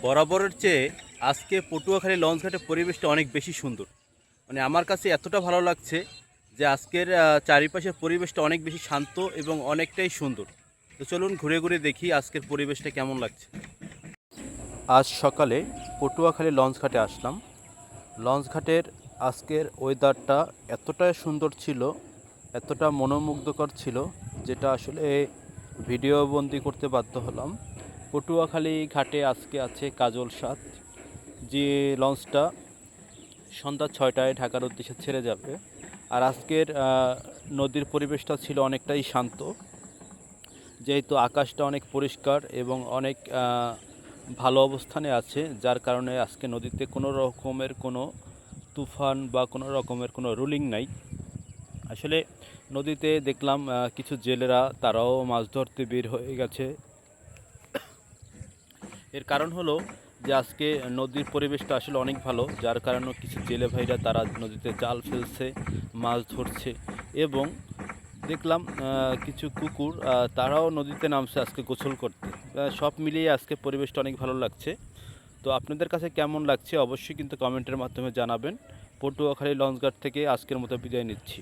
বরাবরের চেয়ে আজকে পটুয়াখালী লঞ্চঘাটের পরিবেশটা অনেক বেশি সুন্দর। মানে আমার কাছে এতটা ভালো লাগছে যে আজকের চারিপাশের পরিবেশটা অনেক বেশি শান্ত এবং অনেকটাই সুন্দর। তো চলুন ঘুরে ঘুরে দেখি আজকের পরিবেশটা কেমন লাগছে। আজ সকালে পটুয়াখালী লঞ্চঘাটে আসলাম। লঞ্চঘাটের আজকের ওয়েদারটা এতটাই সুন্দর ছিল, এতটা মনোমুগ্ধকর ছিল, যেটা আসলে ভিডিও বন্দি করতে বাধ্য হলাম। পটুয়াখালী ঘাটে আজকে আছে কাজল সাত, যে লঞ্চটা সন্ধ্যা 6টায় ঢাকার উদ্দেশ্যে ছেড়ে যাবে। আর আজকের নদীর পরিবেশটা ছিল অনেকটাই শান্ত, যেহেতু আকাশটা অনেক পরিষ্কার এবং অনেক ভালো অবস্থানে আছে, যার কারণে আজকে নদীতে কোনো রকমের কোনো তুফান বা কোনো রকমের কোনো রুলিং নাই। আসলে নদীতে দেখলাম কিছু জেলেরা তারাও মাছ ধরতে বের হয়ে গেছে। এর কারণ হলো যে আজকে নদীর পরিবেশটা আসলে অনেক ভালো, যার কারণে কিছু জেলে ভাইরা তারা নদীতে জাল ফেলছে, মাছ ধরছে। এবং দেখলাম কিছু কুকুর তারাও নদীতে নামছে আজকে গোসল করতে। সব মিলিয়ে আজকে পরিবেশটা অনেক ভালো লাগছে। তো আপনাদের কাছে কেমন লাগছে অবশ্যই কিন্তু কমেন্টের মাধ্যমে জানাবেন। পটুয়াখালী লঞ্চঘাট থেকে আজকের মতো বিদায় নিচ্ছি।